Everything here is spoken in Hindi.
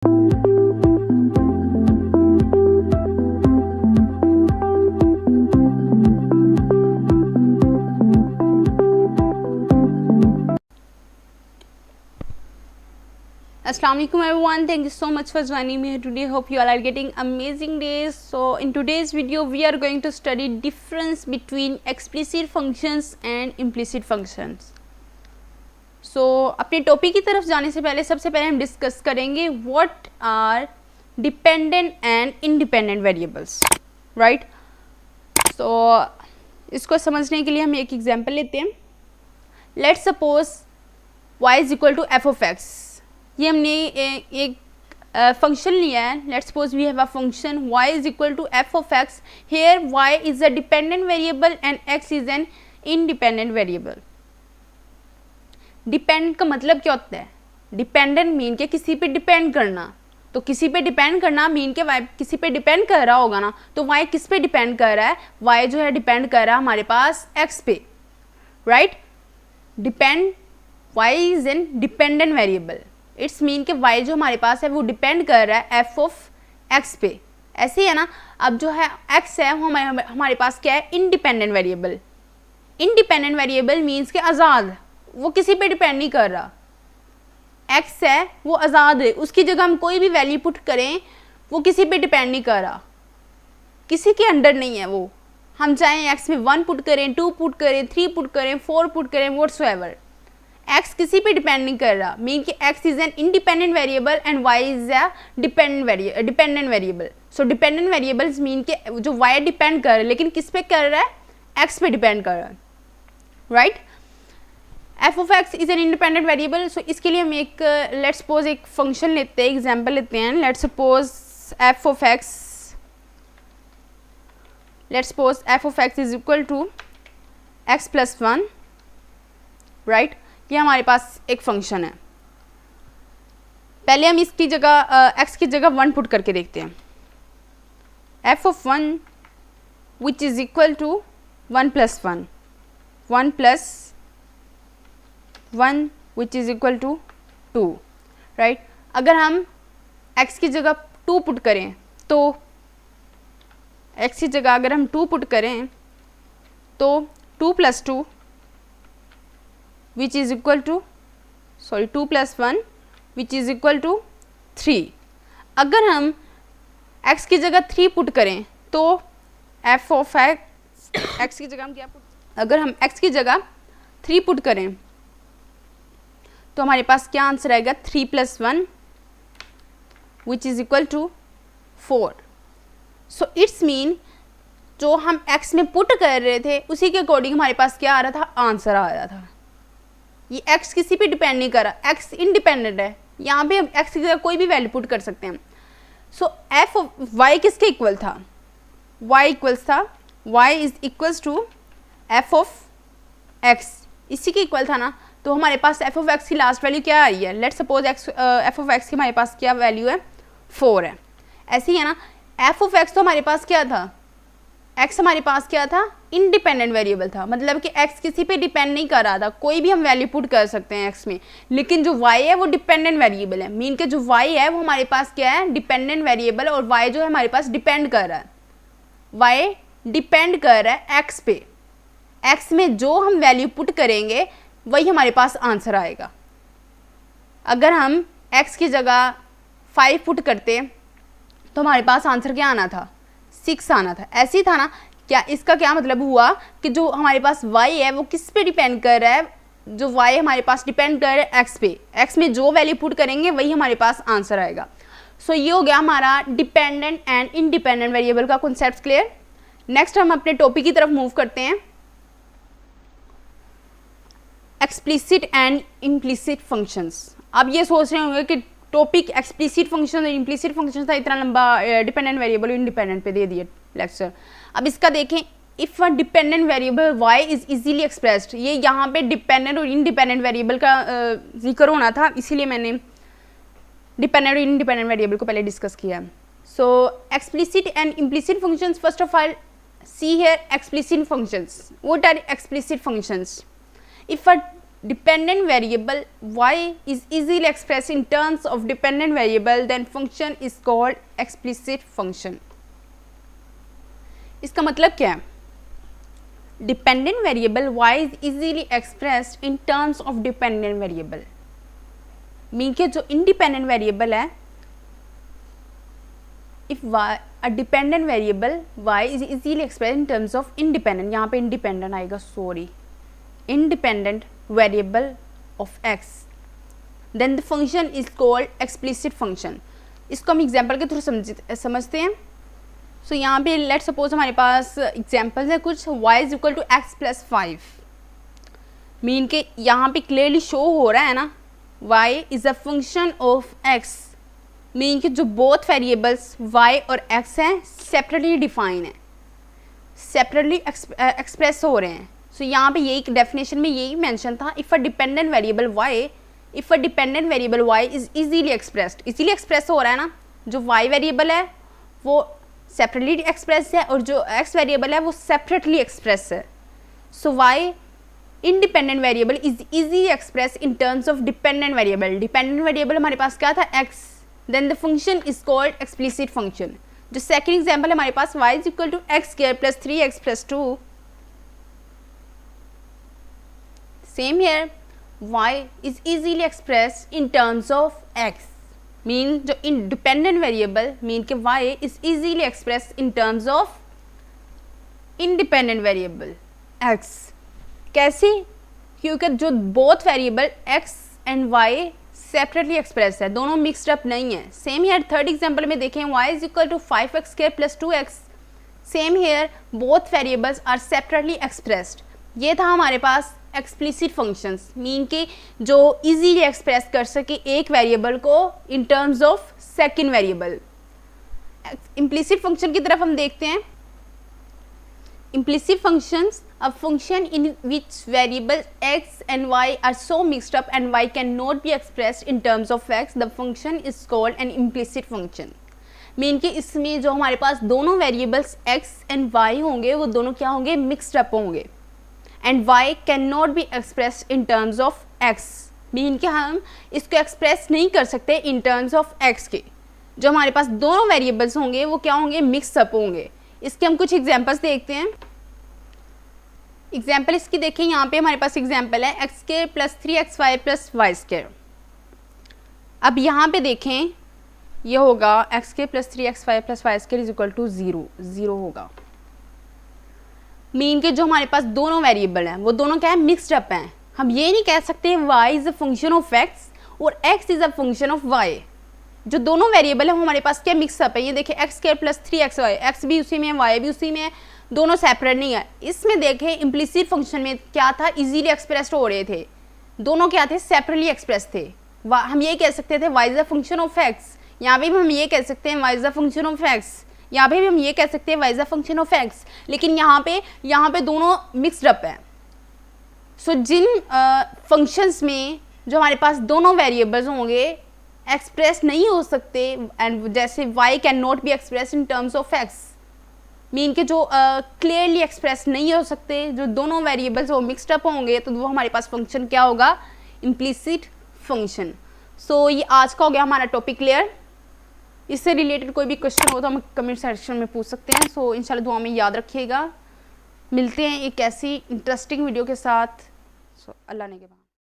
Assalamualaikum everyone, thank you so much for joining me here today. Hope you all are getting amazing days. So in today's video we are going to study difference between explicit functions and implicit functions. So अपने टॉपिक की तरफ जाने से पहले सबसे पहले हम डिस्कस करेंगे what are dependent and independent variables, right. So इसको समझने के लिए हम एक एग्जांपल लेते हैं. Let's suppose y is equal to f of x. ये हमने एक फंक्शन लिया है. Let's suppose we have a function y is equal to f of x. Here y is a dependent variable and x is an independent variable. Dependent का मतलब क्या होता है? डिपेंडेंट मीन के किसी पे डिपेंड करना. तो किसी पे डिपेंड करना मीन के y किसी पे डिपेंड कर रहा होगा ना. तो y किस पे डिपेंड कर रहा है? y जो है डिपेंड कर रहा है हमारे पास x पे, right. Depend y is an dependent variable. It's mean के y जो हमारे पास है वो डिपेंड कर रहा है f ऑफ x पे. ऐसे ही है ना. अब जो है x है वो हमारे पास क्या है? Independent variable. Independent variable means के आज़ाद, वो किसी पे डिपेंड नहीं कर रहा. x है वो आज़ाद है, उसकी जगह हम कोई भी वैल्यू पुट करें वो किसी पे डिपेंड नहीं कर रहा, किसी के अंडर नहीं है वो. हम चाहें x में 1 पुट करें, 2 पुट करें, 3 पुट करें, 4 पुट करें, व्हाटसोएवर. x किसी पे डिपेंड नहीं कर रहा. मीन कि x is an independent variable and y is a dependent variable. So dependent variables mean के जो y डिपेंड कर रहा है लेकिन किस पे कर रहा है? x पे डिपेंड कर रहा है, right. f of x is an independent variable. So इसके लिए हम एक लेट्स सपोज एक फंक्शन लेते हैं, एग्जाम्पल लेते हैं. Let's suppose f of x is equal to x plus 1, right. ये हमारे पास एक फंक्शन है. पहले हम इसकी जगह x की जगह 1 पुट करके देखते हैं. f of 1 which is equal to 1 plus 1, 1 plus 1 which is equal to 2, right. अगर हम x की जगह 2 पुट करें तो x की जगह अगर हम 2 पुट करें तो 2 plus 2 which is equal to 2 plus 1 which is equal to 3. अगर हम x की जगह 3 पुट करें तो f ऑफ x की जगह हम क्या अगर हम x की जगह 3 पुट करें तो हमारे पास क्या आंसर आएगा? 3 plus 1 which is equal to 4. So it's mean जो हम x में पुट कर रहे थे उसी के अकॉर्डिंग हमारे पास क्या आ रहा था? आंसर आ रहा था. ये x किसी पे डिपेंड नहीं कर रहा, x इंडिपेंडेंट है. यहाँ पे हम x की जगह कोई भी वैल्यू पुट कर सकते हैं. सो f ऑफ y किसके इक्वल था? y इक्वल्स था y is equals to f of x, इसी के इक्वल था ना. तो हमारे पास f ऑफ x की लास्ट वैल्यू क्या आई है? Let's suppose f of x की हमारे पास क्या वैल्यू है? 4 है. ऐसे ही है ना. f ऑफ x तो हमारे पास क्या था? x हमारे पास क्या था? इंडिपेंडेंट वेरिएबल था. मतलब कि x किसी पे डिपेंड नहीं कर रहा था, कोई भी हम वैल्यू पुट कर सकते हैं x में. लेकिन जो y है वो डिपेंडेंट वेरिएबल है. मीन के जो y है वो हमारे पास क्या है? Dependent variable. और y जो है हमारे पास डिपेंड कर रहा है, y डिपेंड कर रहा है x पे. x में जो हम वैल्यू पुट करेंगे वही हमारे पास आंसर आएगा. अगर हम x की जगह 5 पुट करते तो हमारे पास आंसर क्या आना था? 6 आना था. ऐसे ही था ना. क्या इसका क्या मतलब हुआ कि जो हमारे पास y है वो किस पे डिपेंड कर रहा है? जो y हमारे पास डिपेंड कर रहा है x पे. x में जो वैल्यू पुट करेंगे वही हमारे पास आंसर आएगा. सो ये हो गया हमारा डिपेंडेंट एंड इंडिपेंडेंट वेरिएबल का कॉन्सेप्ट क्लियर. नेक्स्ट हम अपने टॉपिक की तरफ मूव करते हैं. Explicit and implicit functions. अब ये सोच रहे होंगे कि टॉपिक एक्सप्लिसिट फंक्शन और इम्प्लिसिट फंक्शन था, इतना लंबा डिपेंडेंट वेरिएबल इंडिपेंडेंट पे दे दिए लेक्चर. अब इसका देखें. If a dependent variable y is easily expressed. ये यहाँ पे डिपेंडेंट और इंडिपेंडेंट वेरिएबल का जिक्र होना था, इसीलिए मैंने डिपेंडेंट और इंडिपेंडेंट वेरिएबल को पहले डिस्कस किया. So explicit and implicit functions. First of all see here explicit functions. What are explicit functions? If a dependent variable y is easily expressed in terms of dependent variable, then function is called explicit function. इसका मतलब क्या है? Dependent variable y is easily expressed in terms of dependent variable. Mean के जो independent variable है, if y a dependent variable y is easily expressed in terms of independent, यहाँ पे independent आएगा, sorry, independent variable of x, then the function is called explicit function. इसको हम एग्जाम्पल के थ्रू समझते हैं. सो यहाँ पे लेट सपोज हमारे पास एग्जाम्पल है कुछ, y is equal to x plus 5. Mean के यहाँ पे क्लियरली शो हो रहा है ना, y is a function of x. Mean के जो बोथ वेरिएबल्स y और x हैं सेपरेटली डिफाइन है, सेपरेटली एक्सप्रेस हो रहे हैं. सो यहाँ पे यही डेफिनेशन में यही मेंशन था, if a dependent variable y is easily expressed. Easily express हो रहा है ना, जो y वेरिएबल है वो सेपरेटली एक्सप्रेस है और जो x वेरिएबल है वो सेपरेटली एक्सप्रेस है. So y independent variable is easy express in terms of dependent variable. Dependent variable हमारे पास क्या था, x, then the function is called explicit function. जो सेकंड एग्जांपल है हमारे पास y is equal to x square plus 3x plus 2. Same here y is easily expressed in terms of x. Mean जो इंडिपेंडेंट वेरिएबल मीन के y is easily expressed in terms of independent variable x. कैसे? क्योंकि जो both variable x and y separately express है, दोनों मिक्सड अप नहीं है. सेम हियर थर्ड एग्जांपल में देखें, y is equal to 5x square plus 2x. Same here both variables are separately expressed. ये था हमारे पास एक्सप्लिसिट फंक्शंस, मीन के जो इजीली एक्सप्रेस कर सके एक वेरिएबल को इन terms of second variable. Implicit function की तरफ हम देखते हैं. Implicit functions, a function in which variable x and y are so mixed up and y cannot be expressed in terms of x, the function is called an implicit function. Mean के इसमें जो हमारे पास दोनों वेरिएबल्स x and y होंगे वो दोनों क्या होंगे, मिक्सड अप होंगे, and y can not be express in terms of x. Mean के हम इसको एक्सप्रेस नहीं कर सकते इन टर्म्स ऑफ x के. जो हमारे पास दोनों वेरिएबल्स होंगे वो क्या होंगे, मिक्सअप होंगे. इसके हम कुछ एग्जांपल्स देखते हैं. एग्जांपल इसकी देखें, यहाँ पे हमारे पास एग्जांपल है x square plus 3xy plus y square. अब यहाँ पे देखें, ये होगा x square plus 3xy plus y square is equal to 0 होगा. मीन के जो हमारे पास दोनों वेरिएबल हैं वो दोनों क्या है, मिक्सड अप हैं. हम ये नहीं कह सकते y is a function of x और x is a function of y. जो दोनों वेरिएबल है वो हमारे पास क्या मिक्स अप है. ये देखिए x square plus 3xy, x भी उसी में है y भी उसी में है, दोनों सेपरेट नहीं है. इसमें देखें इम्प्लिसिट फंक्शन में क्या था, इजीली एक्सप्रेस्ड हो रहे थे, दोनों क्या थे, सेपरेटली एक्सप्रेस थे. हम ये कह सकते थे y is a function of x. यहाँ पे भी हम ये कह सकते हैं y is a function of x. यहाँ पे भी हम ये कह सकते हैं y is a function of x. लेकिन यहाँ पे दोनों मिक्सड अप है. सो जिन फंक्शंस में जो हमारे पास दोनों वेरिएबल्स होंगे एक्सप्रेस नहीं हो सकते, एंड जैसे y can not be express in terms of x, mean के जो क्लियरली एक्सप्रेस नहीं हो सकते, जो दोनों वेरिएबल्स वो मिक्सड अप होंगे, तो वो हमारे पास फंक्शन क्या होगा, इम्प्लिसिट फंक्शन. सो ये आज का हो गया हमारा टॉपिक क्लियर. इससे रिलेटेड कोई भी क्वेश्चन हो तो हम कमेंट सेक्शन में पूछ सकते हैं. सो इंशाल्लाह दुआ में याद रखिएगा. मिलते हैं एक ऐसी इंटरेस्टिंग वीडियो के साथ. सो अल्लाह ने के बाद.